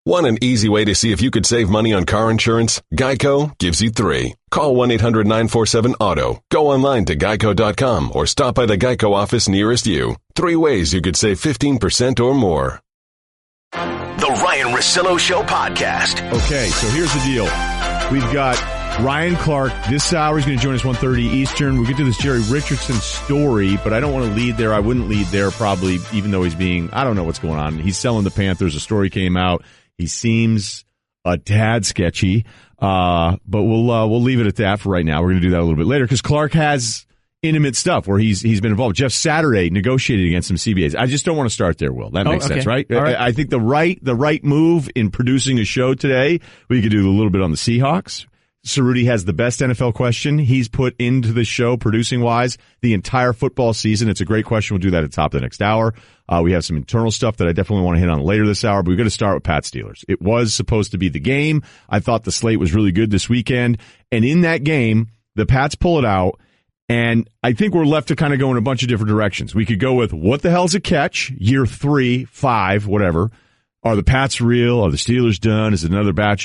Want an easy way to see if you could save money on car insurance? Geico gives you 3. Call 1-800-947-AUTO. Go online to geico.com or stop by the Geico office nearest you. 3 ways you could save 15% or more. The Ryen Russillo Show podcast. Okay, so here's the deal. We've got Ryan Clark. This hour is going to join us 1:30 Eastern. We'll get to this Jerry Richardson story, but I don't want to lead there. I wouldn't lead there probably, even though he's being, I don't know what's going on. He's selling the Panthers. A story came out. He seems a tad sketchy, but we'll leave it at that for right now. We're going to do that a little bit later because Clark has intimate stuff where he's been involved. Jeff Saturday negotiated against some CBAs. I just don't want to start there, Will. That makes sense, right? Right? I think the right move in producing a show today, we could do a little bit on the Seahawks. Cerruti has the best NFL question he's put into the show, producing-wise, the entire football season. It's a great question. We'll do that at the top of the next hour. We have some internal stuff that I definitely want to hit on later this hour, but we're going to start with Pat Steelers. It was supposed to be the game. I thought the slate was really good this weekend. And in that game, the Pats pull it out, and I think we're left to kind of go in a bunch of different directions. We could go with, what the hell's a catch? Year 3, 5, whatever. Are the Pats real? Are the Steelers done? Is it another bad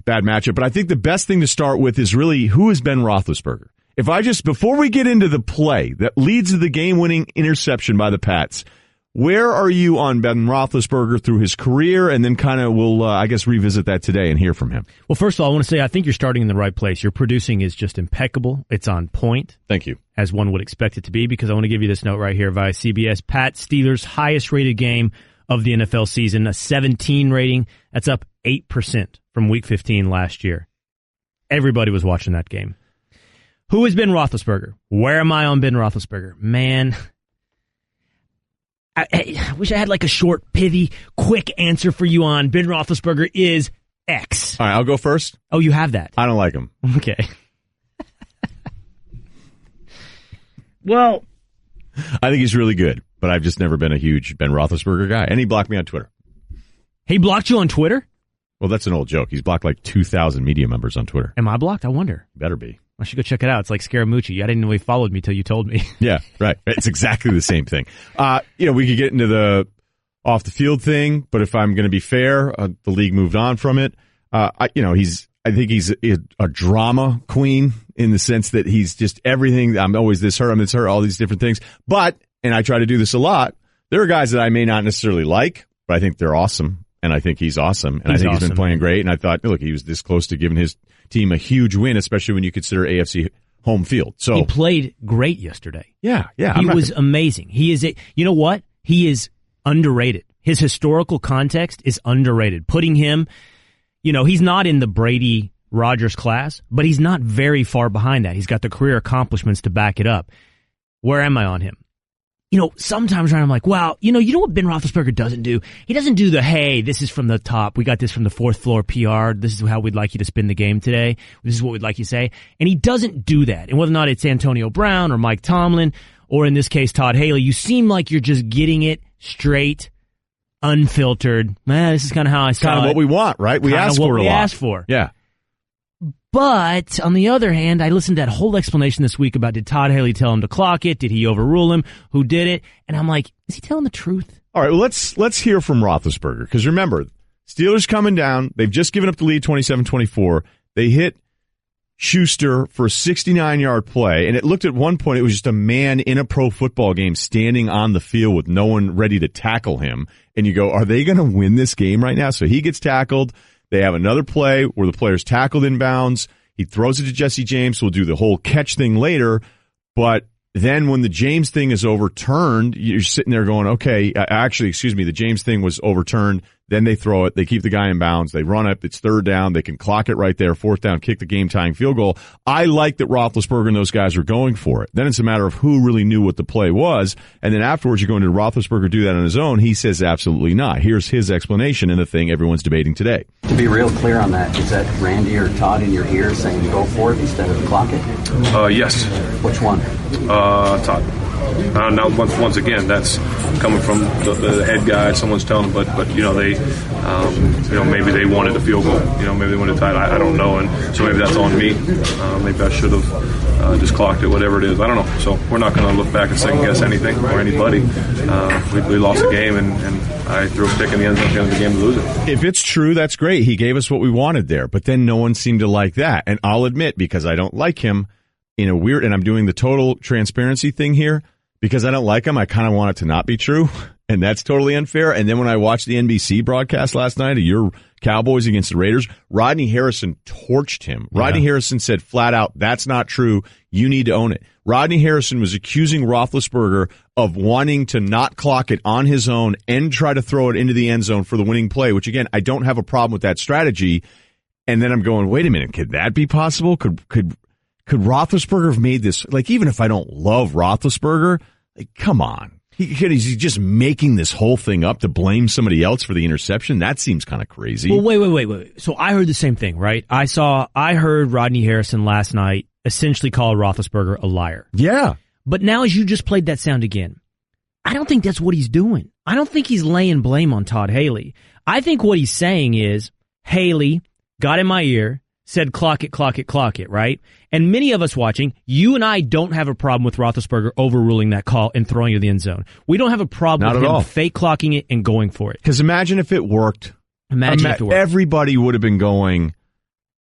matchup? But I think the best thing to start with is really, who is Ben Roethlisberger? Before we get into the play that leads to the game-winning interception by the Pats, where are you on Ben Roethlisberger through his career? And then kind of we'll, revisit that today and hear from him. Well, first of all, I want to say I think you're starting in the right place. Your producing is just impeccable. It's on point. Thank you. As one would expect it to be, because I want to give you this note right here via CBS. Pat Steelers' highest-rated game of the NFL season, a 17 rating. That's up 8% from Week 15 last year. Everybody was watching that game. Who is Ben Roethlisberger? Where am I on Ben Roethlisberger? Man, I wish I had like a short, pithy, quick answer for you on Ben Roethlisberger is X. All right, I'll go first. Oh, you have that? I don't like him. Okay. Well, I think he's really good, but I've just never been a huge Ben Roethlisberger guy. And he blocked me on Twitter. He blocked you on Twitter? Well, that's an old joke. He's blocked like 2,000 media members on Twitter. Am I blocked? I wonder. Better be. I should go check it out. It's like Scaramucci. I didn't know he followed me till you told me. Yeah, right. It's exactly the same thing. We could get into the off the field thing, but if I'm going to be fair, the league moved on from it. I think he's a drama queen in the sense that he's just everything. I'm always this hurt, I'm this hurt, all these different things. But, and I try to do this a lot, there are guys that I may not necessarily like, but I think they're awesome. And I think he's awesome. And I think he's been playing great. And I thought, look, he was this close to giving his team a huge win, especially when you consider AFC home field. So he played great yesterday. Yeah. He was amazing. He is you know what? He is underrated. His historical context is underrated. Putting him, he's not in the Brady Rodgers class, but he's not very far behind that. He's got the career accomplishments to back it up. Where am I on him? Sometimes I'm like, wow, you know what Ben Roethlisberger doesn't do? He doesn't do the, hey, this is from the top. We got this from the fourth floor PR. This is how we'd like you to spin the game today. This is what we'd like you to say. And he doesn't do that. And whether or not it's Antonio Brown or Mike Tomlin, or in this case, Todd Haley, you seem like you're just getting it straight, unfiltered. This is kind of how I saw it. Kind of what we want, right? We asked for it a lot. Asked for. Yeah. But, on the other hand, I listened to that whole explanation this week about did Todd Haley tell him to clock it? Did he overrule him? Who did it? And I'm like, is he telling the truth? All right, well, let's hear from Roethlisberger. Because remember, Steelers coming down. They've just given up the lead 27-24. They hit Schuster for a 69-yard play. And it looked at one point, it was just a man in a pro football game standing on the field with no one ready to tackle him. And you go, are they going to win this game right now? So he gets tackled. They have another play where the player's tackled inbounds. He throws it to Jesse James. We'll do the whole catch thing later. But then when the James thing is overturned, you're sitting there going, okay, the James thing was overturned. Then they throw it. They keep the guy in bounds. They run it. It's third down. They can clock it right there. Fourth down, kick the game-tying field goal. I like that Roethlisberger and those guys were going for it. Then it's a matter of who really knew what the play was. And then afterwards, you're going to Roethlisberger do that on his own. He says absolutely not. Here's his explanation in the thing everyone's debating today. To be real clear on that, is that Randy or Todd in your ear saying go for it instead of clock it? Yes. Which one? Todd. Now, once again, that's coming from the head guy. Someone's telling them, but they, maybe they wanted a field goal. Maybe they wanted to tie it. I don't know, and so maybe that's on me. Maybe I should have just clocked it, whatever it is. I don't know. So we're not going to look back and second guess anything or anybody. We lost the game, and I threw a pick in the end zone at the end of the game to lose it. If it's true, that's great. He gave us what we wanted there, but then no one seemed to like that. And I'll admit, because I don't like him in a weird, and I'm doing the total transparency thing here, because I don't like him, I kind of want it to not be true, and that's totally unfair. And then when I watched the NBC broadcast last night of your Cowboys against the Raiders, Rodney Harrison torched him. Yeah. Rodney Harrison said flat out, that's not true. You need to own it. Rodney Harrison was accusing Roethlisberger of wanting to not clock it on his own and try to throw it into the end zone for the winning play, which, again, I don't have a problem with that strategy. And then I'm going, wait a minute, could that be possible? Could Roethlisberger have made this? Like, even if I don't love Roethlisberger, like, come on. He's just making this whole thing up to blame somebody else for the interception. That seems kind of crazy. Well, wait. So I heard the same thing, right? I heard Rodney Harrison last night essentially call Roethlisberger a liar. Yeah. But now as you just played that sound again, I don't think that's what he's doing. I don't think he's laying blame on Todd Haley. I think what he's saying is, Haley got in my ear, said clock it, right? And many of us watching, you and I don't have a problem with Roethlisberger overruling that call and throwing it to the end zone. We don't have a problem with him fake clocking it and going for it. Because imagine if it worked. Imagine if it worked. Everybody would have been going.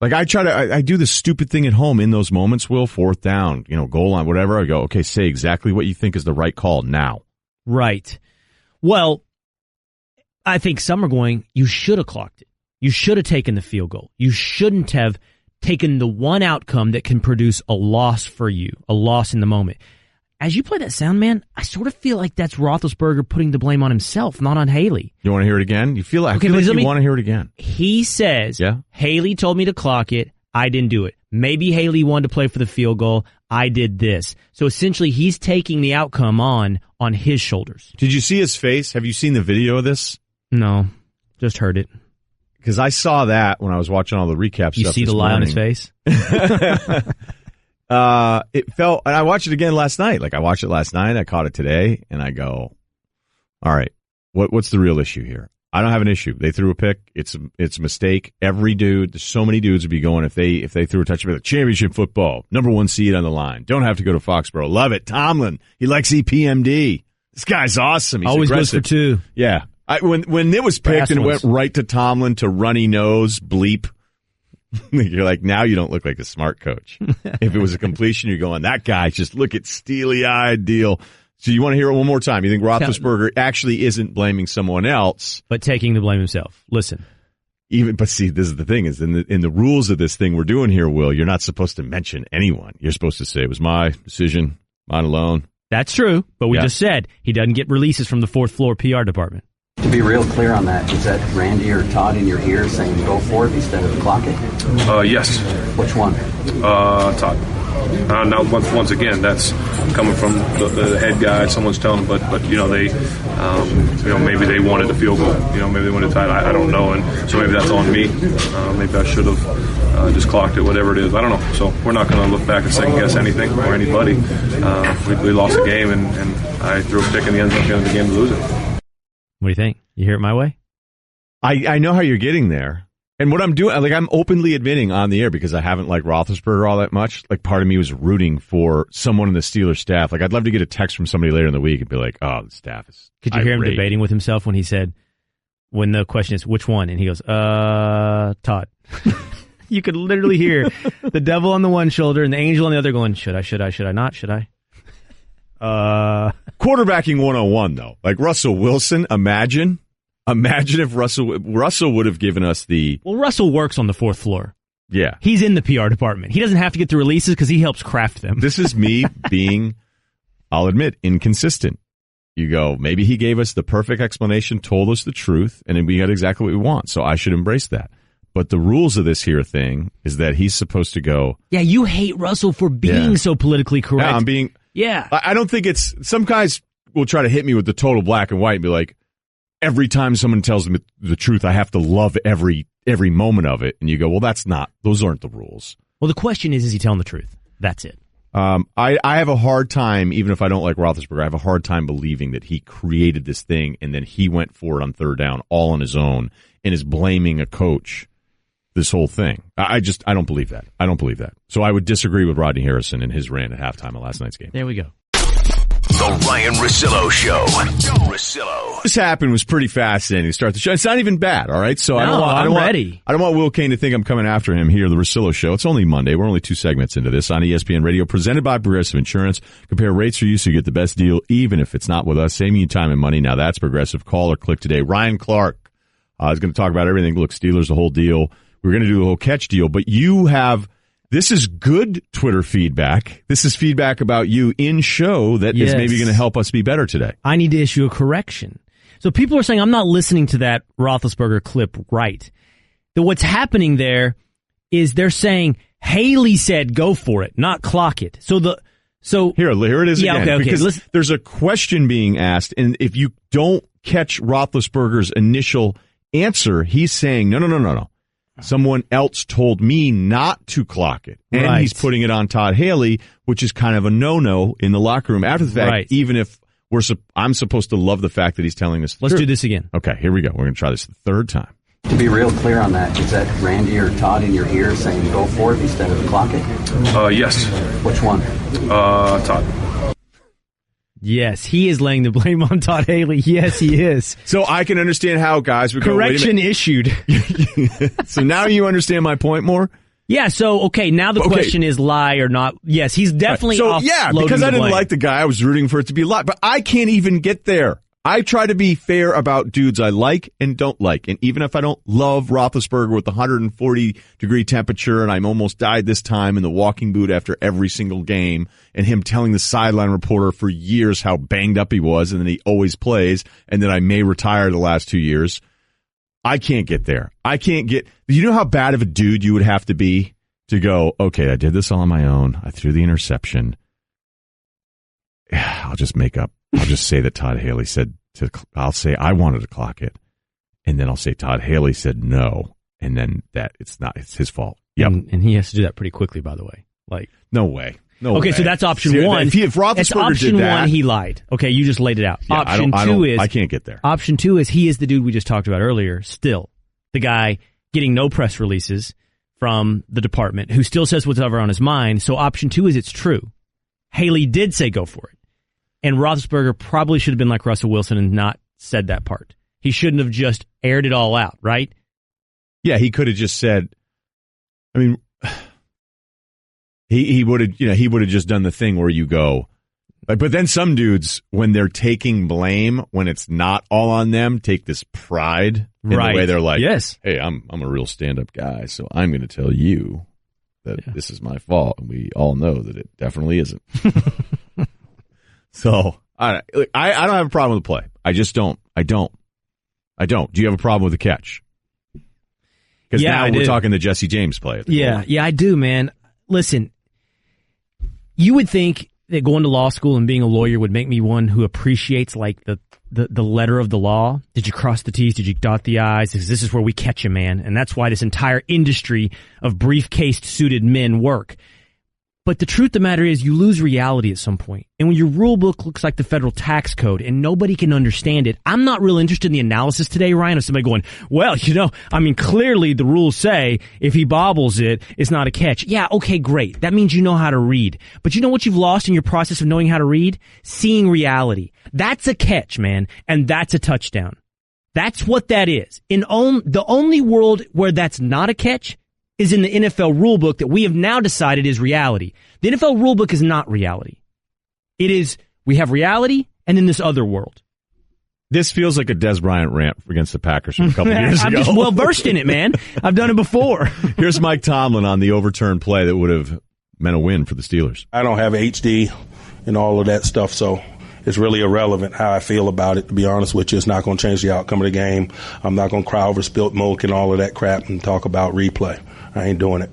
Like, I do the stupid thing at home in those moments, Will, fourth down, goal line, whatever. I go, okay, say exactly what you think is the right call now. Right. Well, I think some are going, you should have clocked it. You should have taken the field goal. You shouldn't have taken the one outcome that can produce a loss for you, a loss in the moment. As you play that sound, man, I sort of feel like that's Roethlisberger putting the blame on himself, not on Haley. You want to hear it again? You feel like, okay, I feel like you want to hear it again. He says, Haley told me to clock it. I didn't do it. Maybe Haley wanted to play for the field goal. I did this. So essentially, he's taking the outcome on his shoulders. Did you see his face? Have you seen the video of this? No, just heard it. Because I saw that when I was watching all the recap stuff. You see the lie on his face? It felt, and I watched it again last night. Like, I watched it last night, I caught it today, and I go, all right, what's the real issue here? I don't have an issue. They threw a pick. It's a mistake. Every dude, so many dudes would be going if they threw a touchdown. Championship football, #1 seed on the line. Don't have to go to Foxborough. Love it. Tomlin, he likes EPMD. This guy's awesome. He's always aggressive. goes for two. Yeah. When it was picked and it went right to Tomlin to runny nose, bleep, you're like, now you don't look like a smart coach. If it was a completion, you're going, that guy, just look at steely-eyed deal. So you want to hear it one more time. You think Roethlisberger actually isn't blaming someone else, but taking the blame himself. Listen. But see, this is the thing, is in the rules of this thing we're doing here, Will, you're not supposed to mention anyone. You're supposed to say, it was my decision, mine alone. That's true, but we just said he doesn't get releases from the fourth floor PR department. To be real clear on that, is that Randy or Todd in your ear saying go for it instead of clock it? Yes. Which one? Todd. Now, once again, that's coming from the head guy. Someone's telling them, but they, maybe they wanted a field goal. Maybe they wanted to tie it. I don't know, and so maybe that's on me. Maybe I should have just clocked it, whatever it is. I don't know. So we're not going to look back and second guess anything or anybody. We lost the game, and I threw a pick in the end zone at the end of the game to lose it. What do you think? You hear it my way? I know how you're getting there. And what I'm doing, like, I'm openly admitting on the air, because I haven't liked Roethlisberger all that much. Like, part of me was rooting for someone in the Steelers staff. Like, I'd love to get a text from somebody later in the week and be like, oh, the staff is Could you hear him debating with himself when he said, when the question is, which one? And he goes, Todd. You could literally hear the devil on the one shoulder and the angel on the other going, should I not? Quarterbacking 101, though. Like Russell Wilson, imagine if Russell would have given us the... Well, Russell works on the fourth floor. Yeah. He's in the PR department. He doesn't have to get the releases because he helps craft them. This is me being, I'll admit, inconsistent. You go, maybe he gave us the perfect explanation, told us the truth, and then we got exactly what we want, so I should embrace that. But the rules of this here thing is that he's supposed to go... Yeah, you hate Russell for being so politically correct. Yeah, I'm being... Yeah. I don't think it's... Some guys will try to hit me with the total black and white and be like, every time someone tells me the truth, I have to love every moment of it. And you go, well, those aren't the rules. Well, the question is he telling the truth? That's it. I have a hard time, even if I don't like Roethlisberger, I have a hard time believing that he created this thing and then he went for it on third down all on his own and is blaming a coach this whole thing. I don't believe that. I don't believe that. So I would disagree with Rodney Harrison and his rant at halftime of last night's game. There we go. The Ryen Russillo Show. Russillo. This happened was pretty fascinating to start the show. It's not even bad, all right? So I'm ready. I don't want Will Kane to think I'm coming after him here, the Russillo Show. It's only Monday. We're only 2 segments into this on ESPN Radio, presented by Progressive Insurance. Compare rates for you so you get the best deal, even if it's not with us. Saving you time and money. Now that's Progressive. Call or click today. Ryan Clark is going to talk about everything. Look, Steelers, the whole deal. We're going to do the whole catch deal, but you have... This is good Twitter feedback. This is feedback about you in show that is maybe going to help us be better today. I need to issue a correction. So people are saying I'm not listening to that Roethlisberger clip right. What's happening there is they're saying Haley said go for it, not clock it. So here it is again. Okay. Because there's a question being asked, and if you don't catch Roethlisberger's initial answer, he's saying no. Someone else told me not to clock it. And he's putting it on Todd Haley, which is kind of a no-no in the locker room after the fact, even if I'm supposed to love the fact that he's telling us the Let's truth. do this again. Okay, here we go. We're going to try this the third time. To be real clear on that, is that Randy or Todd in your ear saying go for it instead of clock it? Yes. Which one? Todd. Yes, he is laying the blame on Todd Haley. Yes, he is. So I can understand how guys would Correction issued. So now you understand my point more? Yeah, so, okay, now the question is lie or not. Yes, he's definitely off. Yeah, because I didn't like the guy, I was rooting for it to be a lie. But I can't even get there. I try to be fair about dudes I like and don't like. And even if I don't love Roethlisberger with the 140-degree temperature and I'm almost died this time in the walking boot after every single game and him telling the sideline reporter for years how banged up he was and then he always plays and then I may retire the last 2 years, I can't get there. You know how bad of a dude you would have to be to go, okay, I did this all on my own. I threw the interception. I'll just say that Todd Haley said I'll say I wanted to clock it, and then I'll say Todd Haley said no, and then it's his fault. Yep. And he has to do that pretty quickly, by the way. No way. Okay, so that's option one. If Roethlisberger option did that, one, he lied. Okay, you just laid it out. Yeah, option two is I can't get there. Option two is he is the dude we just talked about earlier. Still, the guy getting no press releases from the department, who still says whatever on his mind. So option two is it's true. Haley did say go for it. And Roethlisberger probably should have been like Russell Wilson and not said that part. He shouldn't have just aired it all out, right? Yeah, he could have just said, I mean, he would have just done the thing where you go, but then some dudes, when they're taking blame, when it's not all on them, take this pride in the way they're like, yes, hey, I'm a real stand-up guy, so I'm going to tell you that this is my fault. And we all know that it definitely isn't. So I don't have a problem with the play. I just don't. I don't. Do you have a problem with the catch? Because now we're talking the Jesse James play. Yeah, I do, man. Listen, you would think that going to law school and being a lawyer would make me one who appreciates like the letter of the law. Did you cross the T's? Did you dot the I's? Because this is where we catch you, man. And that's why this entire industry of briefcased suited men work. But the truth of the matter is you lose reality at some point. And when your rule book looks like the federal tax code and nobody can understand it, I'm not real interested in the analysis today, Ryan, of somebody going, well, clearly the rules say if he bobbles it, it's not a catch. Yeah, okay, great. That means you know how to read. But you know what you've lost in your process of knowing how to read? Seeing reality. That's a catch, man. And that's a touchdown. That's what that is. The only world where that's not a catch is in the NFL rulebook that we have now decided is reality. The NFL rulebook is not reality. It is, we have reality and then this other world. This feels like a Des Bryant rant against the Packers from a couple years ago. I'm just well versed in it, man. I've done it before. Here's Mike Tomlin on the overturned play that would have meant a win for the Steelers. I don't have HD and all of that stuff, so it's really irrelevant how I feel about it, to be honest with you. It's not going to change the outcome of the game. I'm not going to cry over spilt milk and all of that crap and talk about replay. I ain't doing it.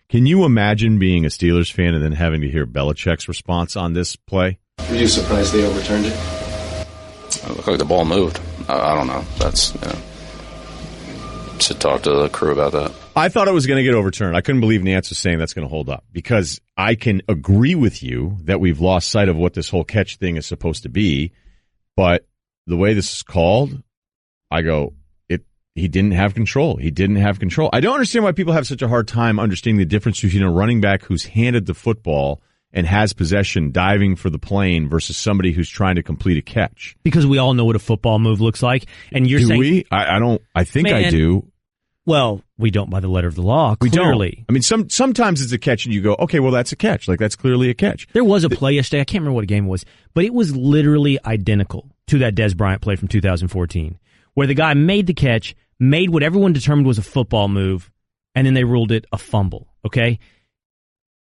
Can you imagine being a Steelers fan and then having to hear Belichick's response on this play? Were you surprised they overturned it? It looked like the ball moved. I don't know. That's to talk to the crew about that. I thought it was going to get overturned. I couldn't believe Nance was saying that's going to hold up, because I can agree with you that we've lost sight of what this whole catch thing is supposed to be, but the way this is called, I go, he didn't have control. He didn't have control. I don't understand why people have such a hard time understanding the difference between a running back who's handed the football and has possession diving for the plane versus somebody who's trying to complete a catch. Because we all know what a football move looks like. And you're saying, we? I don't. I think Man, I do. Well, we don't by the letter of the law, We clearly. don't. I mean, sometimes it's a catch and you go, okay, well, that's a catch. Like, that's clearly a catch. There was a play yesterday. I can't remember what game it was, but it was literally identical to that Des Bryant play from 2014, where the guy made the catch, made what everyone determined was a football move, and then they ruled it a fumble, okay?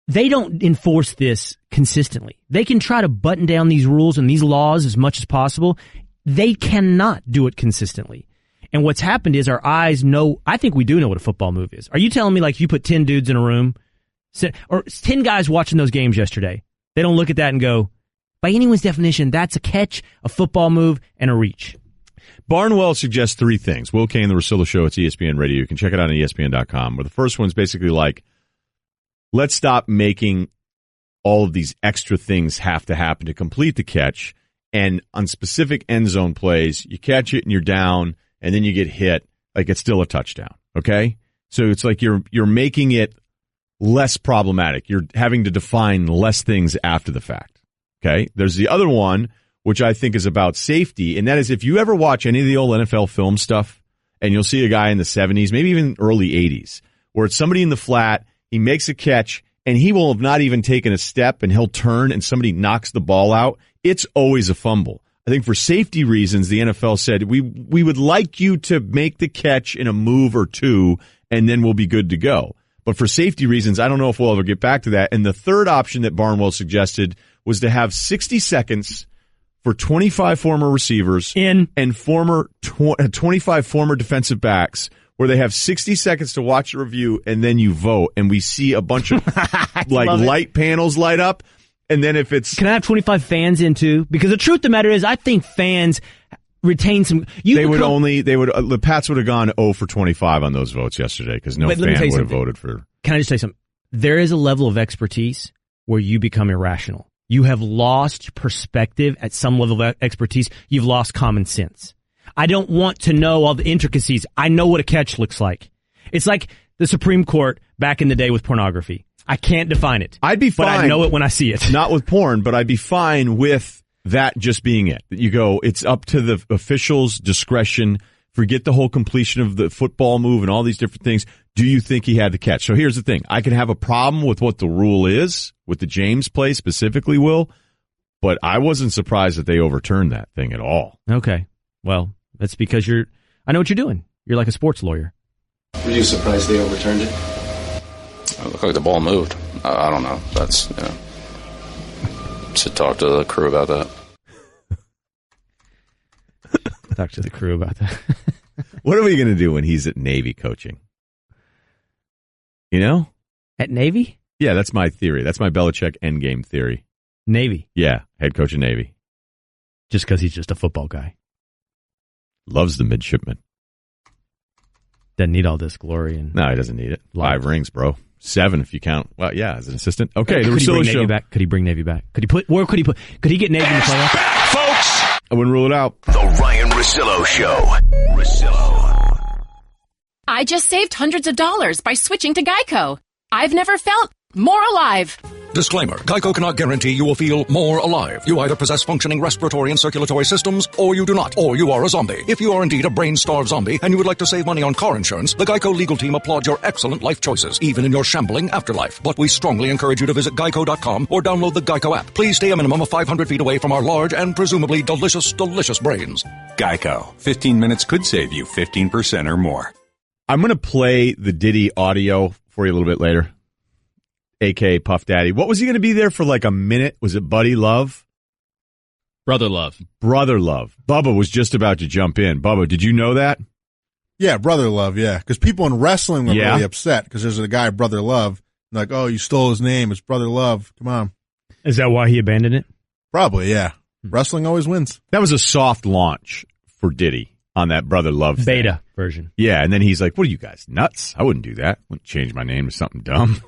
They don't enforce this consistently. They can try to button down these rules and these laws as much as possible. They cannot do it consistently. And what's happened is our eyes know, I think we do know what a football move is. Are you telling me, like, you put 10 dudes in a room, or 10 guys watching those games yesterday, they don't look at that and go, by anyone's definition, that's a catch, a football move, and a reach? Barnwell suggests three things. Will Kane, The Russillo Show, it's ESPN Radio. You can check it out on ESPN.com. Where the first one's basically like, let's stop making all of these extra things have to happen to complete the catch. And on specific end zone plays, you catch it and you're down, and then you get hit. Like, it's still a touchdown. Okay? So it's like you're making it less problematic. You're having to define less things after the fact. Okay? There's the other one, which I think is about safety, and that is if you ever watch any of the old NFL film stuff, and you'll see a guy in the 70s, maybe even early 80s, where it's somebody in the flat, he makes a catch, and he will have not even taken a step, and he'll turn, and somebody knocks the ball out. It's always a fumble. I think for safety reasons, the NFL said, we would like you to make the catch in a move or two, and then we'll be good to go. But for safety reasons, I don't know if we'll ever get back to that. And the third option that Barnwell suggested was to have 60 seconds for 25 former receivers and 25 former defensive backs, where they have 60 seconds to watch a review, and then you vote, and we see a bunch of like light panels light up. And then if it's... Can I have 25 fans in too? Because the truth of the matter is, I think fans retain some... The Pats would have gone 0 for 25 on those votes yesterday, because no fan would have voted for... Can I just say something? There is a level of expertise where you become irrational. You have lost perspective at some level of expertise. You've lost common sense. I don't want to know all the intricacies. I know what a catch looks like. It's like the Supreme Court back in the day with pornography. I can't define it. I'd be fine. But I know it when I see it. Not with porn, but I'd be fine with that just being it. You go, it's up to the official's discretion. Forget the whole completion of the football move and all these different things. Do you think he had the catch? So here's the thing. I can have a problem with what the rule is, with the James play specifically, Will, but I wasn't surprised that they overturned that thing at all. Okay. Well, that's because I know what you're doing. You're like a sports lawyer. Were you surprised they overturned it? It looked like the ball moved. I don't know. That's, should talk to the crew about that. Talk to the crew about that. What are we going to do when he's at Navy coaching? You know? At Navy? Yeah, that's my theory. That's my Belichick endgame theory. Navy? Yeah, head coach of Navy. Just because he's just a football guy. Loves the midshipman. Doesn't need all this glory. No, he doesn't need it. 5 rings, bro. 7 if you count. Well, yeah, as an assistant. Okay, the Russillo Show. Could he bring Navy back? Could he get Navy in the playoffs? Back, folks! I wouldn't rule it out. The Ryen Russillo Show. Russillo. I just saved hundreds of dollars by switching to Geico. I've never felt more alive. Disclaimer. Geico cannot guarantee you will feel more alive. You either possess functioning respiratory and circulatory systems, or you do not, or you are a zombie. If you are indeed a brain-starved zombie and you would like to save money on car insurance, the Geico legal team applauds your excellent life choices, even in your shambling afterlife. But we strongly encourage you to visit geico.com or download the Geico app. Please stay a minimum of 500 feet away from our large and presumably delicious, delicious brains. Geico. 15 minutes could save you 15% or more. I'm going to play the Diddy audio for you a little bit later. A.K.A. Puff Daddy. What was he going to be there for, like a minute? Was it Buddy Love? Brother Love. Brother Love. Bubba was just about to jump in. Bubba, did you know that? Yeah, Brother Love, yeah. Because people in wrestling were really upset because there's a guy, Brother Love, like, oh, you stole his name. It's Brother Love. Come on. Is that why he abandoned it? Probably, yeah. Wrestling always wins. That was a soft launch for Diddy. on that Brother Love thing. Beta version. Yeah, and then he's like, what are you guys, nuts? I wouldn't do that. I wouldn't change my name to something dumb.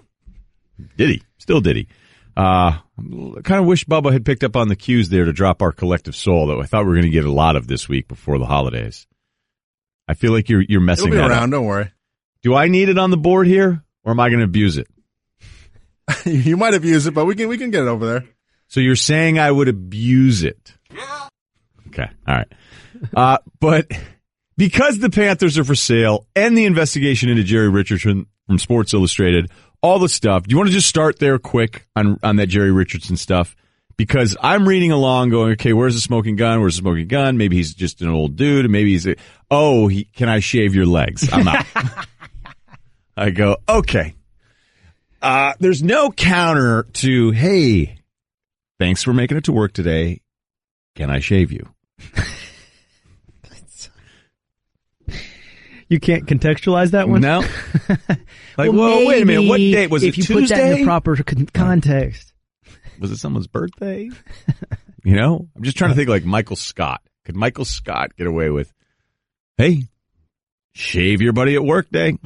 Diddy. Still Diddy. I kind of wish Bubba had picked up on the cues there to drop our collective soul that I thought we were going to get a lot of this week before the holidays. I feel like you're messing It'll be that around, up. don't worry. Do I need it on the board here, or am I going to abuse it? You might abuse it, but we can get it over there. So you're saying I would abuse it? Yeah. Okay, all right. But because the Panthers are for sale and the investigation into Jerry Richardson from Sports Illustrated, all the stuff, do you want to just start there quick on that Jerry Richardson stuff? Because I'm reading along going, okay, where's the smoking gun? Where's the smoking gun? Maybe he's just an old dude, and maybe he's can I shave your legs? I'm out. I go, okay. There's no counter to, hey, thanks for making it to work today. Can I shave you? You can't contextualize that one? No. Like, well, wait a minute. What date? Was it Tuesday? If you put that in the proper context. Was it someone's birthday? You know? I'm just trying to think like Michael Scott. Could Michael Scott get away with, hey, shave your buddy at work day?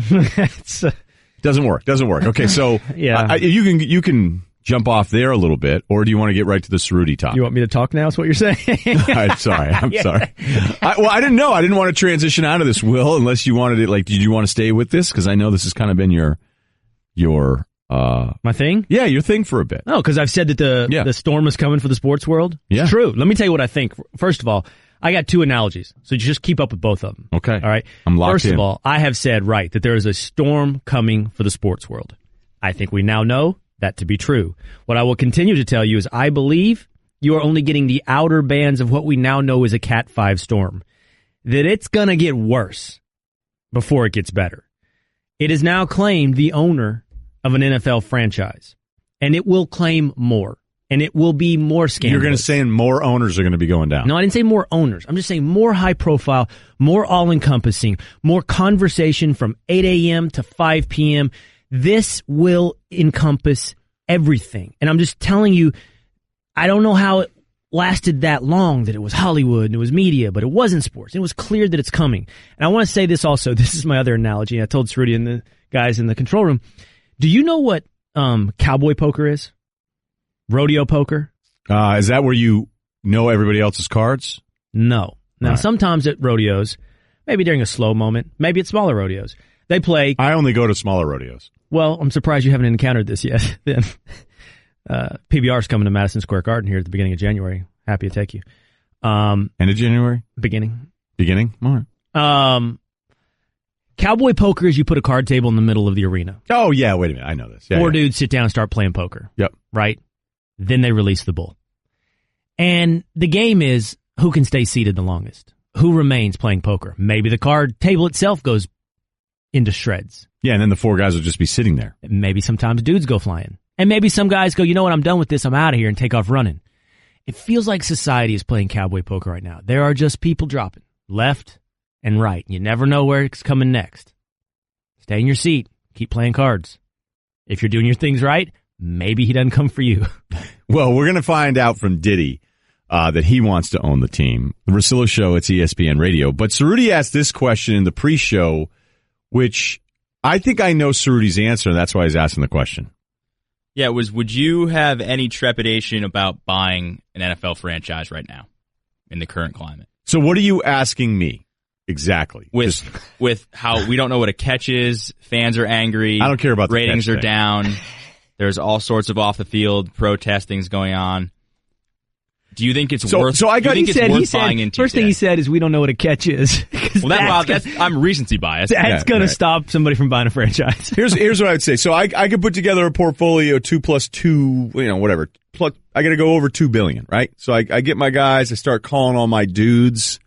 Doesn't work. Okay, so yeah. You can jump off there a little bit, or do you want to get right to the Cerruti topic? You want me to talk now is what you're saying? I'm sorry. I didn't know. I didn't want to transition out of this, Will, unless you wanted it. Like, did you want to stay with this? Because I know this has kind of been your my thing? Yeah, your thing for a bit. No, because I've said that the storm is coming for the sports world. Yeah. It's true. Let me tell you what I think. First of all, I got two analogies, so just keep up with both of them. Okay. All right? I'm locked in. First of all, I have said, that there is a storm coming for the sports world. I think we now know that to be true. What I will continue to tell you is I believe you are only getting the outer bands of what we now know is a Cat 5 storm. That it's going to get worse before it gets better. It is now claimed the owner of an NFL franchise, and it will claim more. And it will be more scandalous. You're going to say more owners are going to be going down. No, I didn't say more owners. I'm just saying more high profile, more all-encompassing, more conversation from 8 a.m. to 5 p.m. This will encompass everything. And I'm just telling you, I don't know how it lasted that long, that it was Hollywood and it was media, but it wasn't sports. It was clear that it's coming. And I want to say this also. This is my other analogy. I told Cerruti and the guys in the control room. Do you know what cowboy poker is? Rodeo poker? Is that where you know everybody else's cards? No. Now, sometimes at rodeos, maybe during a slow moment, maybe at smaller rodeos, they play. I only go to smaller rodeos. Well, I'm surprised you haven't encountered this yet. Then PBR's coming to Madison Square Garden here at the beginning of January. Happy to take you. End of January? Beginning? All right. Cowboy poker is you put a card table in the middle of the arena. Oh, yeah. Wait a minute. I know this. Four dudes sit down and start playing poker. Yep. Right? Then they release the bull. And the game is who can stay seated the longest. Who remains playing poker. Maybe the card table itself goes into shreds. Yeah, and then the four guys will just be sitting there. Maybe sometimes dudes go flying. And maybe some guys go, you know what, I'm done with this, I'm out of here, and take off running. It feels like society is playing cowboy poker right now. There are just people dropping left and right. You never know where it's coming next. Stay in your seat. Keep playing cards. If you're doing your things right, maybe he doesn't come for you. Well, we're going to find out from Diddy that he wants to own the team. The Russillo Show, it's ESPN Radio. But Cerruti asked this question in the pre-show, which I think I know Cerruti's answer, and that's why he's asking the question. Yeah, it was, would you have any trepidation about buying an NFL franchise right now in the current climate? So what are you asking me exactly? With how we don't know what a catch is, fans are angry. I don't care about the ratings catch are thing. down. There's all sorts of off the field protestings going on. Do you think it's worth? So I got. He said buying into first thing he said is we don't know what a catch is. Well, I'm recency biased. That's going to stop somebody from buying a franchise. Here's what I would say. So I could put together a portfolio 2 + 2, whatever. Plus, I got to go over $2 billion, right? So I get my guys. I start calling all my dudes.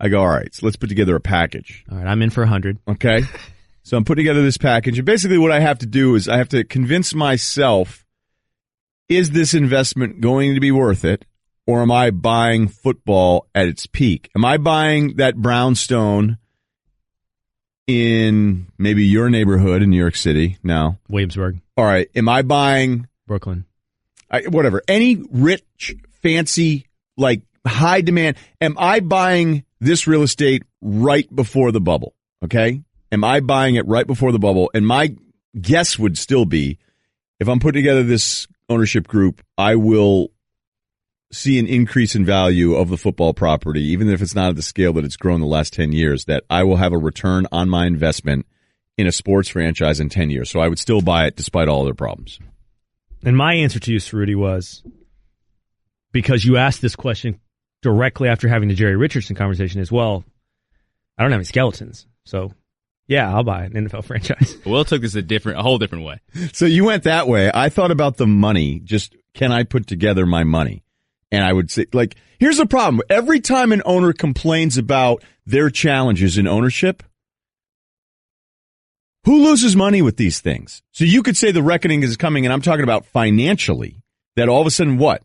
I go, all right. So let's put together a package. All right, I'm in for 100. Okay. So I'm putting together this package, and basically what I have to do is I have to convince myself: is this investment going to be worth it? Or am I buying football at its peak? Am I buying that brownstone in maybe your neighborhood in New York City? No. Williamsburg. All right. Am I buying Brooklyn? Whatever. Any rich, fancy, like high demand. Am I buying this real estate right before the bubble, okay? Am I buying it right before the bubble? And my guess would still be, if I'm putting together this ownership group, I will see an increase in value of the football property, even if it's not at the scale that it's grown the last 10 years, that I will have a return on my investment in a sports franchise in 10 years. So I would still buy it despite all their problems. And my answer to you, Cerruti, was, because you asked this question directly after having the Jerry Richardson conversation as well, I don't have any skeletons. So, yeah, I'll buy an NFL franchise. Will took this a whole different way. So you went that way. I thought about the money, just can I put together my money? And I would say, like, here's the problem. Every time an owner complains about their challenges in ownership, who loses money with these things? So you could say the reckoning is coming, and I'm talking about financially, that all of a sudden what?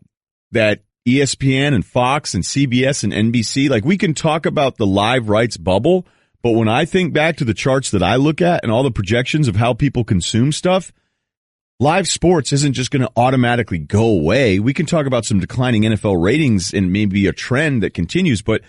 That ESPN and Fox and CBS and NBC, like, we can talk about the live rights bubble, but when I think back to the charts that I look at and all the projections of how people consume stuff, live sports isn't just going to automatically go away. We can talk about some declining NFL ratings and maybe a trend that continues, but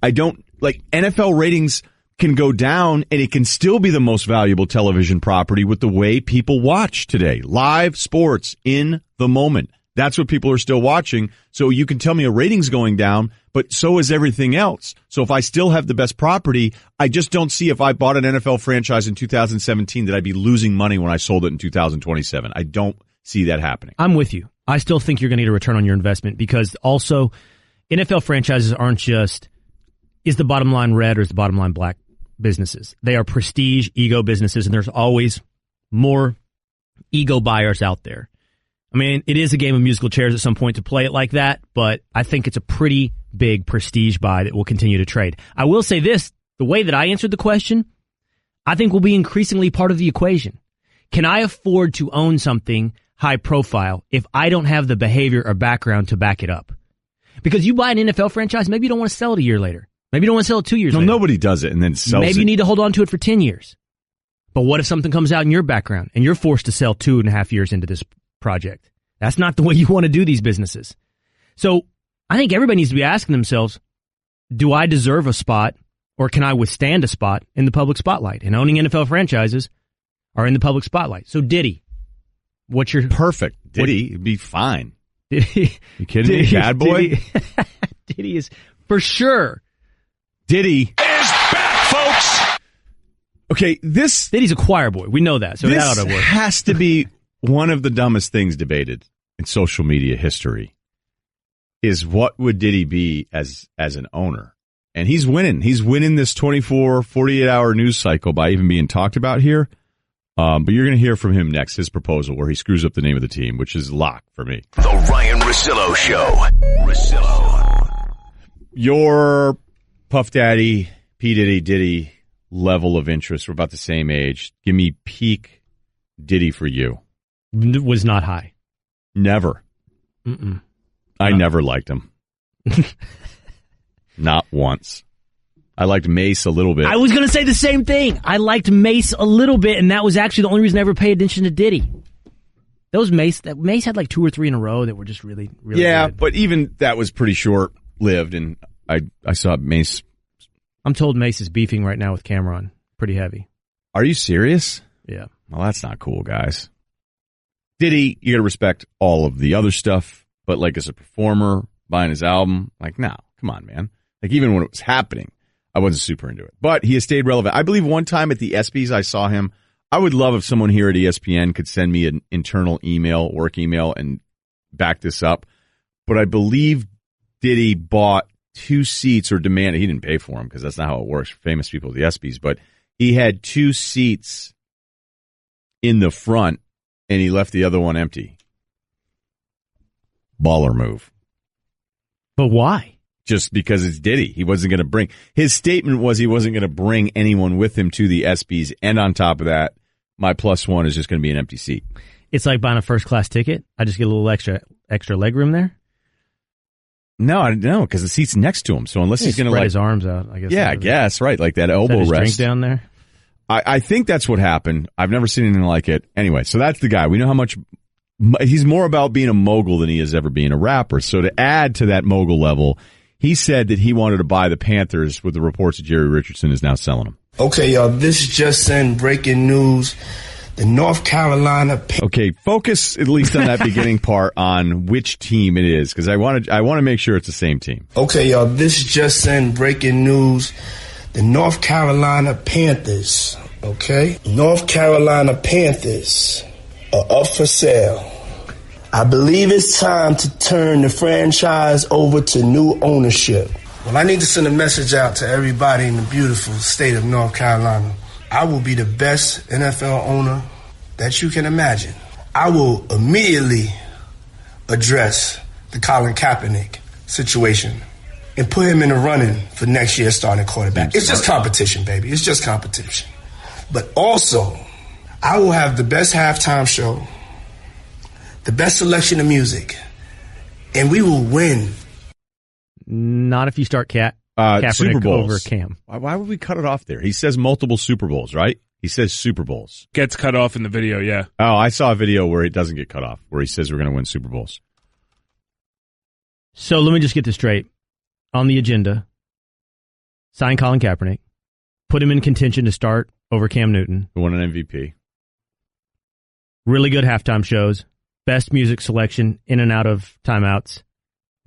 I don't, like, NFL ratings can go down and it can still be the most valuable television property with the way people watch today. Live sports in the moment. That's what people are still watching. So you can tell me a rating's going down, but so is everything else. So if I still have the best property, I just don't see, if I bought an NFL franchise in 2017, that I'd be losing money when I sold it in 2027. I don't see that happening. I'm with you. I still think you're going to get a return on your investment, because also NFL franchises aren't just, is the bottom line red or is the bottom line black businesses. They are prestige, ego businesses, and there's always more ego buyers out there. I mean, it is a game of musical chairs at some point to play it like that, but I think it's a pretty big prestige buy that will continue to trade. I will say this, the way that I answered the question, I think will be increasingly part of the equation. Can I afford to own something high profile if I don't have the behavior or background to back it up? Because you buy an NFL franchise, maybe you don't want to sell it a year later. Maybe you don't want to sell it 2 years later. Nobody does it and then sells it. Maybe you need to hold on to it for 10 years. But what if something comes out in your background and you're forced to sell 2.5 years into this project? That's not the way you want to do these businesses. So I think everybody needs to be asking themselves, do I deserve a spot, or can I withstand a spot in the public spotlight? And owning NFL franchises are in the public spotlight. So Diddy, what's your... Perfect. Diddy would be fine. Diddy, you kidding me? Bad boy? Diddy is for sure. Diddy is back, folks. Okay, Diddy's a choir boy. We know that. So that ought to work. This has to be one of the dumbest things debated in social media history, is what would Diddy be as an owner? And he's winning. He's winning this 24, 48-hour news cycle by even being talked about here. But you're going to hear from him next, his proposal, where he screws up the name of the team, which is lock for me. The Ryen Russillo Show. Russillo. Your Puff Daddy, P. Diddy level of interest, we're about the same age. Give me peak Diddy for you. Was not high. Never. Mm-mm. I never liked him. Not once. I liked Mace a little bit. I was going to say the same thing. I liked Mace a little bit, and that was actually the only reason I ever paid attention to Diddy. Those Mace had like 2 or 3 in a row that were just really, really good. But even that was pretty short-lived, and I saw Mace. I'm told Mace is beefing right now with Cameron. Pretty heavy. Are you serious? Yeah. Well, that's not cool, guys. Diddy, you got to respect all of the other stuff, but like as a performer, buying his album, like, no, come on, man. Like, even when it was happening, I wasn't super into it. But he has stayed relevant. I believe one time at the ESPYs I saw him. I would love if someone here at ESPN could send me an internal email, work email, and back this up. But I believe Diddy bought 2 seats, or demanded, he didn't pay for them because that's not how it works for famous people at the ESPYs, but he had 2 seats in the front, and he left the other one empty. Baller move. But why? Just because it's Diddy. He wasn't going to bring... His statement was he wasn't going to bring anyone with him to the ESPYs, and on top of that, my +1 is just going to be an empty seat. It's like buying a first-class ticket. I just get a little extra leg room there? No, because the seat's next to him. So unless he's going to spread his arms out, I guess. Yeah, I guess, right. Like that elbow his rest. Drink down there? I think that's what happened. I've never seen anything like it. Anyway, so that's the guy. We know how much... He's more about being a mogul than he is ever being a rapper. So to add to that mogul level, He said that he wanted to buy the Panthers with the reports that Jerry Richardson is now selling them. Okay, y'all, this is just in breaking news. The North Carolina... Okay, focus at least on that beginning part on which team it is, because I want to make sure it's the same team. Okay, y'all, this is just in breaking news. The North Carolina Panthers, okay? North Carolina Panthers are up for sale. I believe it's time to turn the franchise over to new ownership. Well, I need to send a message out to everybody in the beautiful state of North Carolina. I will be the best NFL owner that you can imagine. I will immediately address the Colin Kaepernick situation and put him in the running for next year's starting quarterback. It's just competition, baby. It's just competition. But also, I will have the best halftime show, the best selection of music, and we will win. Not if you start Kaepernick Super Bowls over Cam. Why would we cut it off there? He says multiple Super Bowls, right? He says Super Bowls. Gets cut off in the video, yeah. Oh, I saw a video where it doesn't get cut off, where he says we're going to win Super Bowls. So let me just get this straight. On the agenda, sign Colin Kaepernick, put him in contention to start over Cam Newton. Who won an MVP. Really good halftime shows, best music selection in and out of timeouts,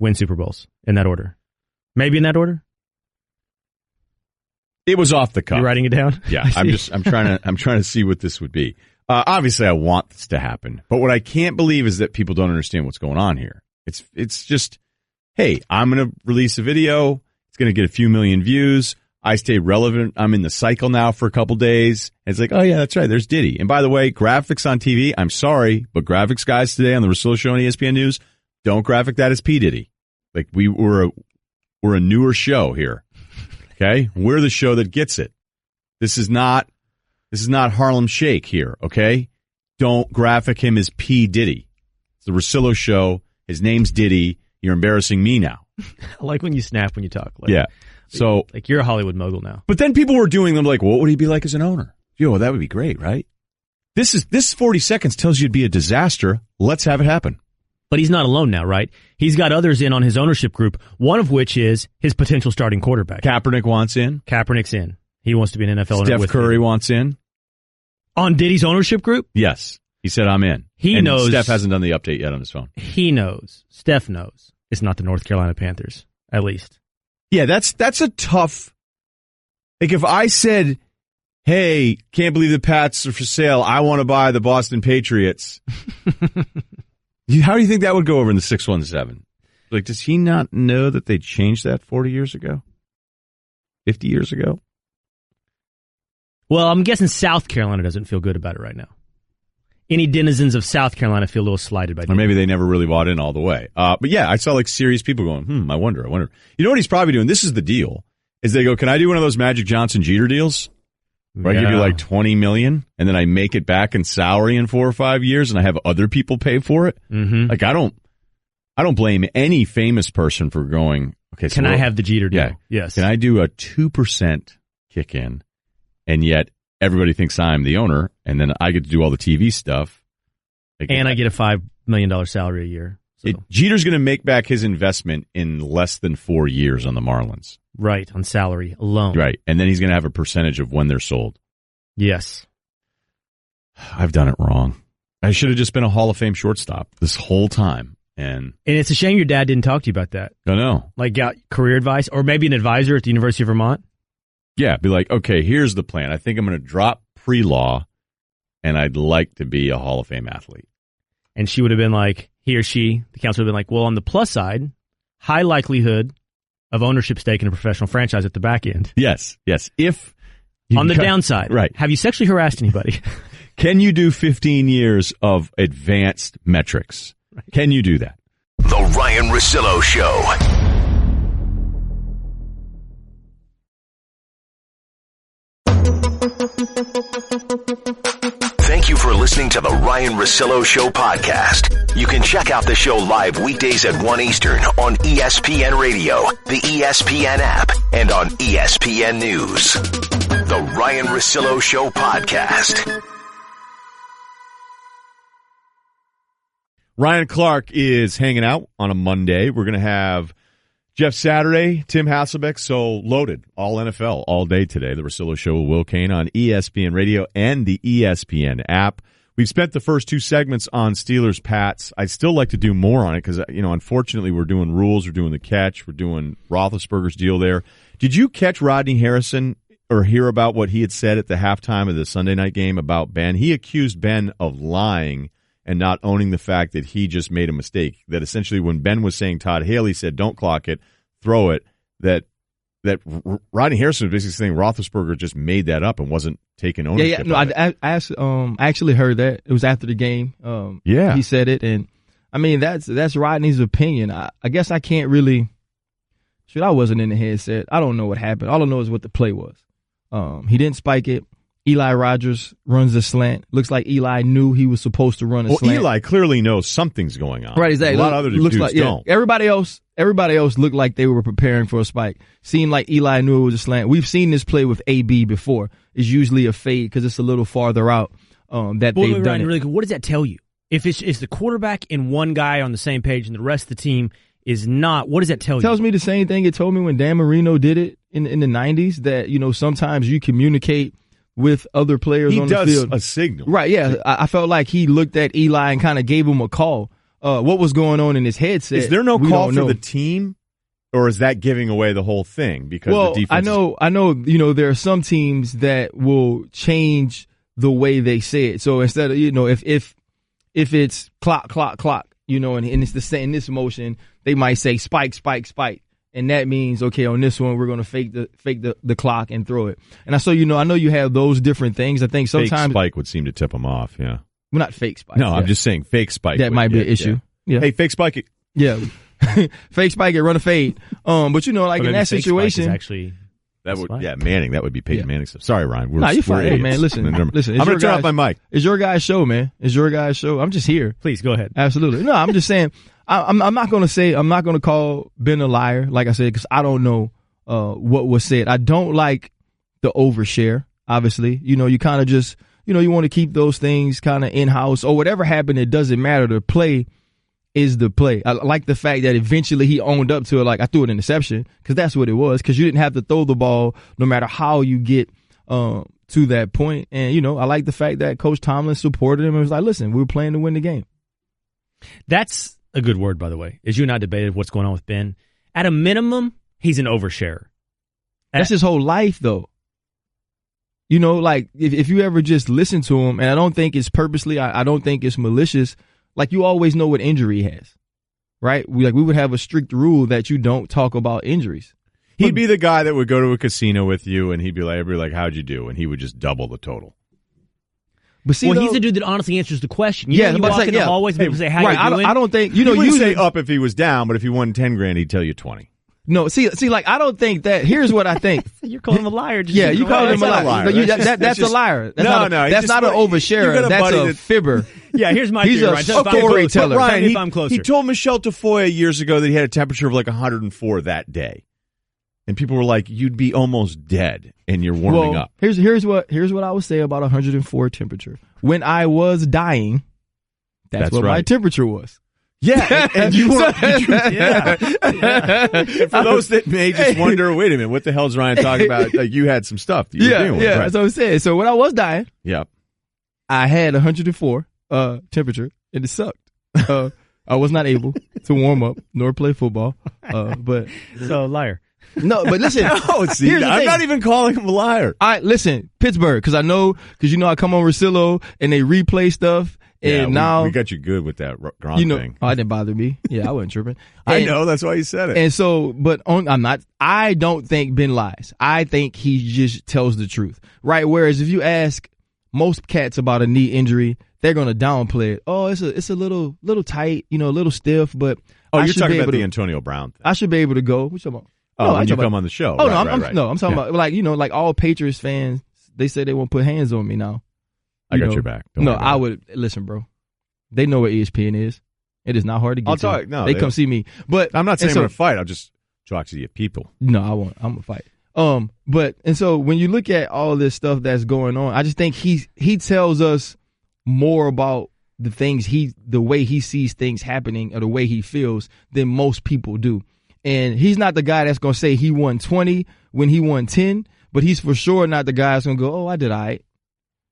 win Super Bowls in that order. Maybe in that order? It was off the cuff. You writing it down? Yeah, I'm trying to see what this would be. Obviously, I want this to happen, but what I can't believe is that people don't understand what's going on here. It's just, hey, I'm going to release a video. It's going to get a few million views. I stay relevant. I'm in the cycle now for a couple days. And it's like, oh yeah, that's right. There's Diddy. And by the way, graphics on TV. I'm sorry, but graphics guys today on the Russillo Show on ESPN News don't graphic that as P Diddy. Like we're a newer show here. Okay, we're the show that gets it. This is not Harlem Shake here. Okay, don't graphic him as P Diddy. It's the Russillo Show. His name's Diddy. You're embarrassing me now. I like when you snap when you talk. Like, yeah. So like you're a Hollywood mogul now. But then people were doing them like, well, what would he be like as an owner? Yo, that would be great, right? This 40 seconds tells you it'd be a disaster. Let's have it happen. But he's not alone now, right? He's got others in on his ownership group, one of which is his potential starting quarterback. Kaepernick wants in. Kaepernick's in. He wants to be an NFL owner. Steph Curry wants in. On Diddy's ownership group? Yes. He said, I'm in. He knows. Steph hasn't done the update yet on his phone. He knows. Steph knows. It's not the North Carolina Panthers, at least. Yeah, that's a tough. Like if I said, hey, can't believe the Pats are for sale. I want to buy the Boston Patriots. How do you think that would go over in the 617? Like, does he not know that they changed that 40 years ago? 50 years ago? Well, I'm guessing South Carolina doesn't feel good about it right now. Any denizens of South Carolina feel a little slighted by it. Or maybe they never really bought in all the way. But yeah, I saw like serious people going, I wonder. You know what he's probably doing? This is the deal. Is they go, can I do one of those Magic Johnson Jeter deals? Where I give you like $20 million and then I make it back in salary in 4 or 5 years and I have other people pay for it. Mm-hmm. Like I don't blame any famous person for going, okay, so can I have the Jeter deal? Yeah. Yes. Can I do a 2% kick in and yet everybody thinks I'm the owner and then I get to do all the TV stuff. And I get a $5 million salary a year. So. Jeter's going to make back his investment in less than 4 years on the Marlins. Right, on salary alone. Right, and then he's going to have a percentage of when they're sold. Yes. I've done it wrong. I should have just been a Hall of Fame shortstop this whole time. And it's a shame your dad didn't talk to you about that. I know. Like got career advice or maybe an advisor at the University of Vermont? Yeah, be like, okay, here's the plan. I think I'm going to drop pre-law and I'd like to be a Hall of Fame athlete. And she would have been like, he or she, the counsel would have been like, well, on the plus side, high likelihood of ownership stake in a professional franchise at the back end. Yes. If on the downside, right? Have you sexually harassed anybody? Can you do 15 years of advanced metrics? Right. Can you do that? The Ryen Russillo Show. Thank you for listening to the Ryen Russillo Show podcast. You can check out the show live weekdays at 1 Eastern on ESPN Radio, the ESPN app, and on ESPN News. The Ryen Russillo Show podcast. Ryan Clark is hanging out on a Monday. We're going to have Jeff Saturday, Tim Hasselbeck, so loaded. All NFL, all day today. The Russillo Show with Will Kane on ESPN Radio and the ESPN app. We've spent the first two segments on Steelers-Pats. I'd still like to do more on it because, unfortunately we're doing rules, we're doing the catch, we're doing Roethlisberger's deal there. Did you catch Rodney Harrison or hear about what he had said at the halftime of the Sunday night game about Ben? He accused Ben of lying and not owning the fact that he just made a mistake. That essentially when Ben was saying Todd Haley said, don't clock it, throw it, that Rodney Harrison was basically saying Roethlisberger just made that up and wasn't taking ownership. No, I actually heard that. It was after the game. He said it, and I mean that's Rodney's opinion. I guess I can't really. I wasn't in the headset. I don't know what happened. All I know is what the play was. He didn't spike it. Eli Rogers runs the slant. Looks like Eli knew he was supposed to run a slant. Eli clearly knows something's going on. Right, exactly. A lot of other dudes don't. Everybody else looked like they were preparing for a spike. Seemed like Eli knew it was a slant. We've seen this play with AB before. It's usually a fade because it's a little farther out that they've done it. Really, what does that tell you? If it's the quarterback and one guy on the same page and the rest of the team is not, what does that tell you? It tells me the same thing it told me when Dan Marino did it in the 90s, that, sometimes you communicate with other players on the field. He does a signal. Right, yeah. I felt like he looked at Eli and kind of gave him a call. What was going on in his headset? Is there no call for the team, or is that giving away the whole thing? Because the defense I know. There are some teams that will change the way they say it. So instead of if it's clock, and it's the same in this motion, they might say spike, and that means okay, on this one we're going to fake the clock and throw it. And I know you have those different things. I think sometimes fake spike would seem to tip them off. Yeah. Well, not fake spike. No, I'm just saying fake spike. That might be an issue. Yeah. Hey, fake spike it. Yeah. Fake spike it, run a fade. But in that situation, actually that would Manning. That would be Peyton Manning stuff. Sorry, Ryan. You're fine. Hey, man, listen. I'm going to turn off my mic. It's your guys' show, man. It's your guys' show. I'm just here. Please go ahead. Absolutely. No, I'm just saying. I'm not going to call Ben a liar, like I said, because I don't know what was said. I don't like the overshare. Obviously, you kind of just. You want to keep those things kind of in-house or whatever happened. It doesn't matter. The play is the play. I like the fact that eventually he owned up to it. Like, I threw an interception because that's what it was, because you didn't have to throw the ball no matter how you get to that point. And, I like the fact that Coach Tomlin supported him and was like, listen, we were playing to win the game. That's a good word, by the way. As you and I debated what's going on with Ben, at a minimum, he's an oversharer. That's his whole life, though. Like if you ever just listen to him, and I don't think it's purposely, I don't think it's malicious. Like, you always know what injury he has, right? We would have a strict rule that you don't talk about injuries. He'd be the guy that would go to a casino with you, and he'd be like, "How'd you do?" And he would just double the total. But see, he's the dude that honestly answers the question. You walk in the hallways, people say, "How you doing?" I don't think he would say up if he was down, but if he won $10,000, he'd tell you 20. No, see, like, I don't think that. Here's what I think. You're calling him a liar. You call him a liar. That's a liar. That's not an oversharer. That's a fibber. Yeah, here's my He's a storyteller. Ryan, he told Michelle Tafoya years ago that he had a temperature of like 104 that day, and people were like, "You'd be almost dead, and you're warming up." Here's what I would say about 104 temperature. When I was dying, that's what my temperature was. Yeah, and you were. Yeah. And for those that may just wonder, wait a minute, what the hell is Ryan talking about? Like, you had some stuff that you were doing. Yeah, that's what I'm saying. So when I was dying, I had 104 temperature, and it sucked. I was not able to warm up nor play football. But so liar. No, but listen. No, see, I'm not even calling him a liar. Listen, Pittsburgh, because I come on Russillo and they replay stuff. And now we got you good with that Gronk thing. Oh, it didn't bother me. Yeah, I wasn't tripping. I know, that's why you said it. And so, I don't think Ben lies. I think he just tells the truth, right? Whereas if you ask most cats about a knee injury, they're gonna downplay it. Oh, it's a little tight, a little stiff, but you're talking about the Antonio Brown thing. I should be able to go. What you talking about? Oh, when you come on the show. Oh, right. I'm talking about like all Patriots fans. They say they won't put hands on me now. I got your back. I would listen, bro. They know what ESPN is. It is not hard to get to. No, they come see me. But I'm not saying I'm going to fight. I'll just talk to the people. No, I won't. I'm going to fight. But so when you look at all this stuff that's going on, I just think he tells us more about the way he sees things happening or the way he feels than most people do. And he's not the guy that's going to say he won 20 when he won 10, but he's for sure not the guy that's going to go, oh, I did all right.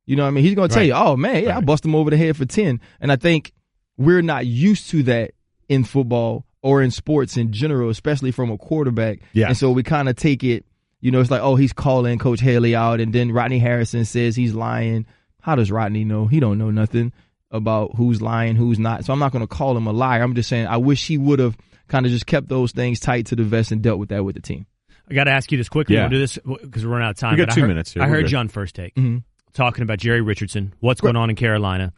You know what I mean? He's going to tell you, oh, man, yeah, I bust him over the head for 10. And I think we're not used to that in football or in sports in general, especially from a quarterback. Yeah. And so we kind of take it, you know, it's like, oh, he's calling Coach Haley out, and then Rodney Harrison says he's lying. How does Rodney know? He don't know nothing about who's lying, who's not. So I'm not going to call him a liar. I'm just saying I wish he would have kind of just kept those things tight to the vest and dealt with that with the team. I got to ask you this quickly. We'll do this because we're running out of time. We got 2 minutes here. I heard John First Take talking about Jerry Richardson, what's going on in Carolina.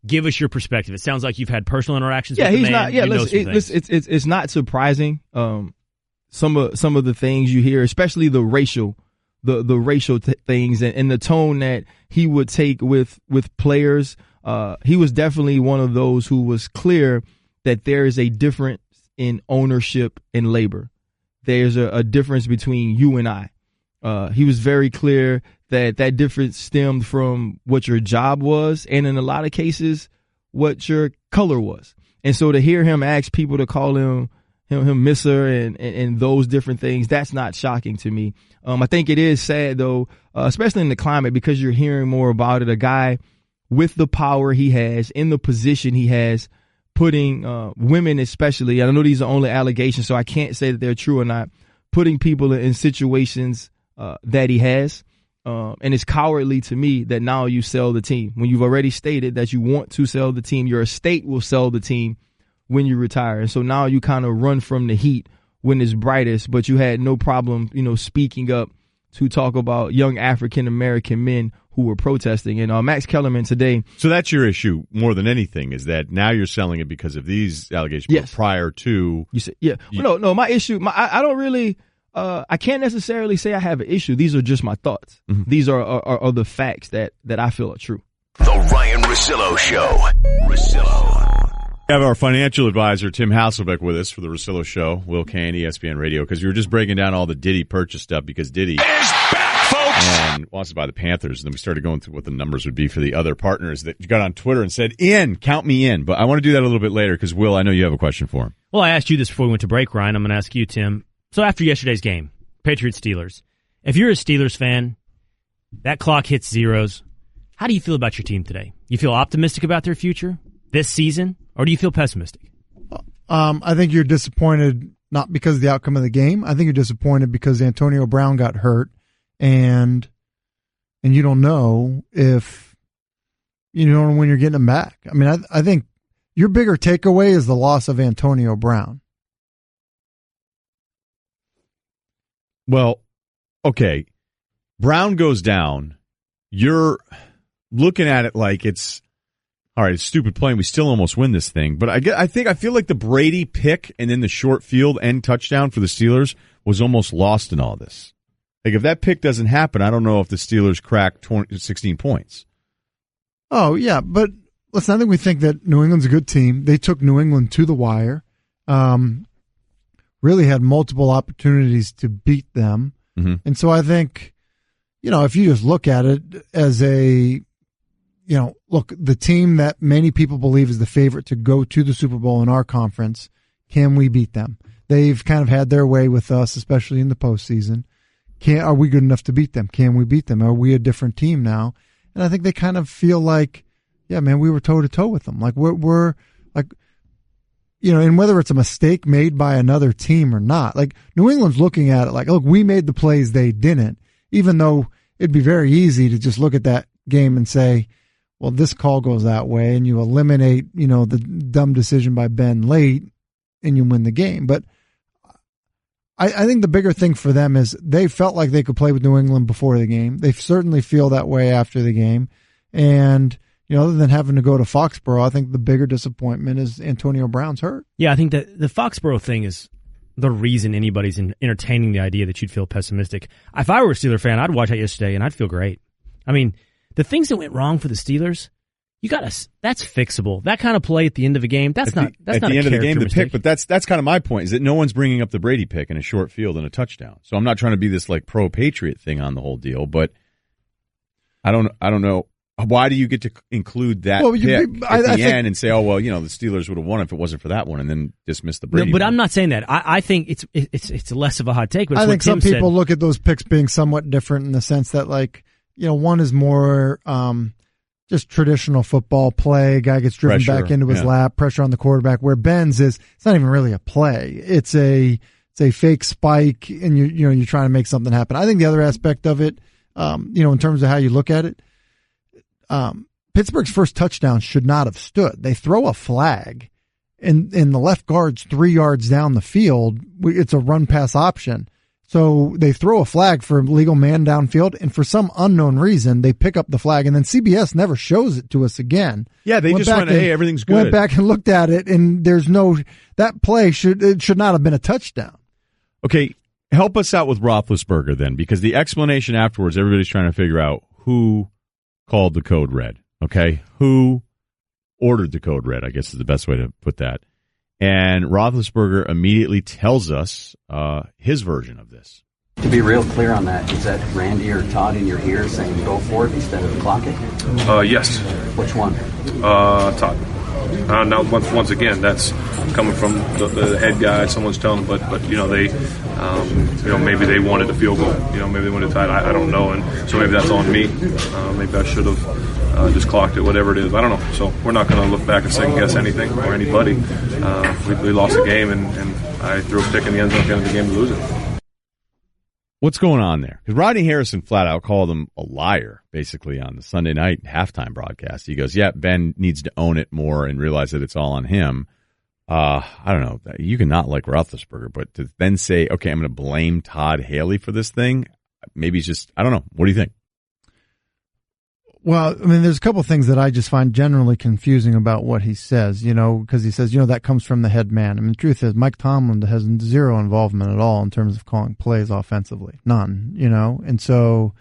Give us your perspective. It sounds like you've had personal interactions with the man. He's not. Yeah, it's not surprising. Some of the things you hear, especially the racial things and the tone that he would take with players. He was definitely one of those who was clear that there is a difference in ownership and labor. There's a difference between you and I. He was very clear that difference stemmed from what your job was, and in a lot of cases, what your color was. And so to hear him ask people to call him Mister and those different things, that's not shocking to me. I think it is sad, though, especially in the climate, because you're hearing more about it. A guy with the power he has, in the position he has, putting women especially, I know these are only allegations, so I can't say that they're true or not, putting people in situations that he has. And it's cowardly to me that now you sell the team. When you've already stated that you want to sell the team, your estate will sell the team when you retire. And so now you kind of run from the heat when it's brightest, but you had no problem, speaking up to talk about young African-American men who were protesting. And Max Kellerman today. So that's your issue more than anything, is that now you're selling it because of these allegations. Yes. Prior to. You said, yeah. No, my issue, I don't really. I can't necessarily say I have an issue. These are just my thoughts. Mm-hmm. These are the facts that I feel are true. The Ryen Russillo Show. We have our financial advisor, Tim Hasselbeck, with us for the Russillo Show, Will Kane, ESPN Radio, because we were just breaking down all the Diddy purchase stuff, because Diddy is back, folks, and wants to buy the Panthers. And then we started going through what the numbers would be for the other partners that got on Twitter and said, count me in. But I want to do that a little bit later, because, Will, I know you have a question for him. Well, I asked you this before we went to break, Ryan. I'm going to ask you, Tim. So after yesterday's game, Patriots-Steelers, if you're a Steelers fan, that clock hits zeros. How do you feel about your team today? You feel optimistic about their future this season, or do you feel pessimistic? I think you're disappointed not because of the outcome of the game. I think you're disappointed because Antonio Brown got hurt, and you don't know if you don't know when you're getting him back. I mean, I think your bigger takeaway is the loss of Antonio Brown. Well, okay, Brown goes down. You're looking at it like it's, all right, it's stupid play, and we still almost win this thing. But I feel like the Brady pick and then the short field end touchdown for the Steelers was almost lost in all this. Like, if that pick doesn't happen, I don't know if the Steelers crack 16 points. Oh, yeah, but listen, I think we think that New England's a good team. They took New England to the wire. Really had multiple opportunities to beat them. Mm-hmm. And so I think, if you just look at it as the team that many people believe is the favorite to go to the Super Bowl in our conference, can we beat them? They've kind of had their way with us, especially in the postseason. Are we good enough to beat them? Can we beat them? Are we a different team now? And I think they kind of feel like, yeah, man, we were toe to toe with them. Like we're like, and whether it's a mistake made by another team or not, like New England's looking at it like, look, we made the plays, they didn't, even though it'd be very easy to just look at that game and say, well, this call goes that way, and you eliminate, the dumb decision by Ben late and you win the game. But I think the bigger thing for them is they felt like they could play with New England before the game. They certainly feel that way after the game. And other than having to go to Foxborough, I think the bigger disappointment is Antonio Brown's hurt. Yeah, I think that the Foxborough thing is the reason anybody's entertaining the idea that you'd feel pessimistic. If I were a Steeler fan, I'd watch that yesterday and I'd feel great. I mean, the things that went wrong for the Steelers, that's fixable. That kind of play at the end of a game, that's not at the end of the game, the pick. But that's kind of my point, is that no one's bringing up the Brady pick in a short field and a touchdown. So I'm not trying to be this like pro-Patriot thing on the whole deal, but I don't know. why do you get to include that pick at the end and say, oh, well, the Steelers would have won if it wasn't for that one, and then dismiss the Brady? No, but I'm not saying that. I think it's less of a hot take. But I think some people said. Look at those picks being somewhat different in the sense that, one is more just traditional football play. Guy gets driven back into his lap, pressure on the quarterback. Where Ben's it's not even really a play. It's a fake spike, and you're trying to make something happen. I think the other aspect of it, in terms of how you look at it. Pittsburgh's first touchdown should not have stood. They throw a flag, and the left guard's 3 yards down the field. It's a run-pass option. So they throw a flag for legal man downfield, and for some unknown reason, they pick up the flag, and then CBS never shows it to us again. Yeah, they just went, hey, everything's good. Went back and looked at it, and that play should not have been a touchdown. Okay, help us out with Roethlisberger then, because the explanation afterwards, everybody's trying to figure out who called the code red, okay? Who ordered the code red, I guess is the best way to put that. And Roethlisberger immediately tells us his version of this. To be real clear on that, is that Randy or Todd in your ear saying go for it instead of clock it? Yes. Which one? Todd. Now, once again, that's coming from the head guy. Someone's telling them, but they, maybe they wanted the field goal. Maybe they wanted to tie it. I don't know, and so maybe that's on me. Maybe I should have just clocked it, whatever it is. I don't know. So we're not going to look back and second guess anything or anybody. We lost the game, and I threw a pick in the end zone at the end of the game to lose it. What's going on there? Because Rodney Harrison flat out called him a liar, basically, on the Sunday night halftime broadcast. He goes, yeah, Ben needs to own it more and realize that it's all on him. I don't know. You can not like Roethlisberger, but to then say, okay, I'm going to blame Todd Haley for this thing, maybe it's just, I don't know. What do you think? Well, there's a couple of things that I just find generally confusing about what he says, because he says, that comes from the head man. The truth is Mike Tomlin has zero involvement at all in terms of calling plays offensively. None, And so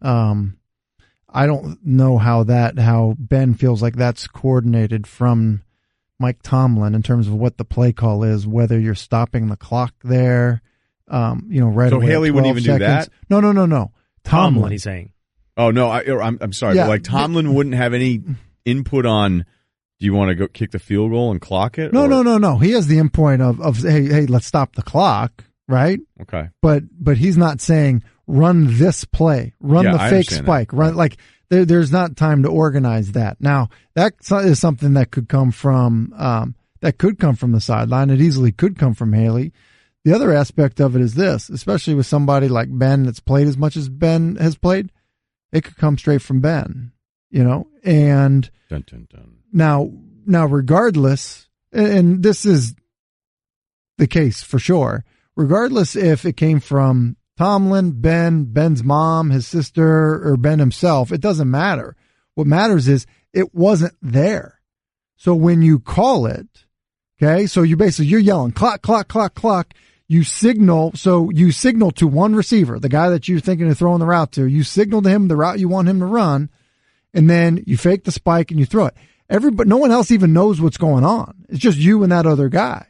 I don't know how Ben feels like that's coordinated from Mike Tomlin in terms of what the play call is, whether you're stopping the clock there, right so away. So Haley wouldn't even seconds. Do that? No. Tomlin, he's saying. Oh, no, I'm sorry, yeah, but Tomlin wouldn't have any input on, do you want to go kick the field goal and clock it? No. He has the endpoint of hey, let's stop the clock, right? Okay. But he's not saying run this play, run the fake spike, run there's not time to organize that. Now, that is something that could come from the sideline. It easily could come from Haley. The other aspect of it is this, especially with somebody like Ben that's played as much as Ben has played. It could come straight from Ben, and dun, dun, dun. Now, regardless, and this is the case for sure, regardless if it came from Tomlin, Ben's mom, his sister, or Ben himself, it doesn't matter. What matters is it wasn't there. So when you call it, okay, so you're yelling clock, clock, clock, clock. You signal to one receiver, the guy that you're thinking of throwing the route to. You signal to him the route you want him to run, and then you fake the spike and you throw it. No one else even knows what's going on. It's just you and that other guy.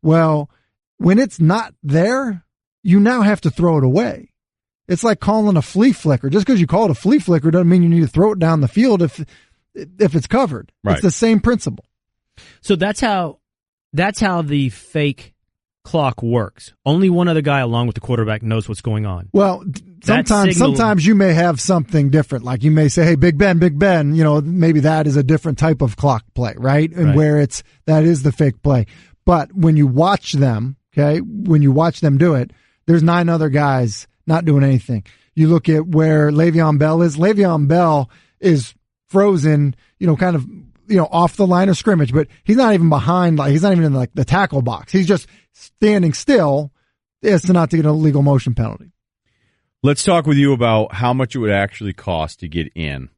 Well, when it's not there, you now have to throw it away. It's like calling a flea flicker. Just because you call it a flea flicker doesn't mean you need to throw it down the field if it's covered. Right. It's the same principle. So that's how the fake clock works. Only one other guy along with the quarterback knows what's going on. Well, sometimes you may have something different. Like you may say, hey, Big Ben, maybe that is a different type of clock play, right? And where that is the fake play. But when you watch them, when you watch them do it, there's 9 other guys not doing anything. You look at where Le'Veon Bell is. Le'Veon Bell is frozen, kind of, off the line of scrimmage, but he's not even behind, he's not even in the tackle box. He's just standing still as to not to get a legal motion penalty. Let's talk with you about how much it would actually cost to get in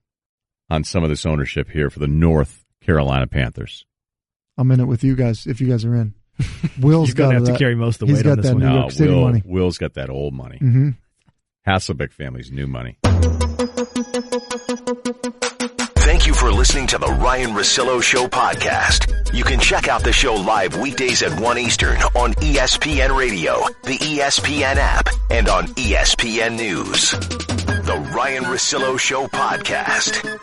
on some of this ownership here for the North Carolina Panthers. I'm in it with you guys if you guys are in. Will's going to have to carry most of the weight on this one. He's got that New York City money. Will's got that old money. Mm-hmm. Hasselbeck family's new money. Thank you for listening to the Ryen Russillo Show podcast. You can check out the show live weekdays at 1 Eastern on ESPN Radio, the ESPN app, and on ESPN News. The Ryen Russillo Show podcast.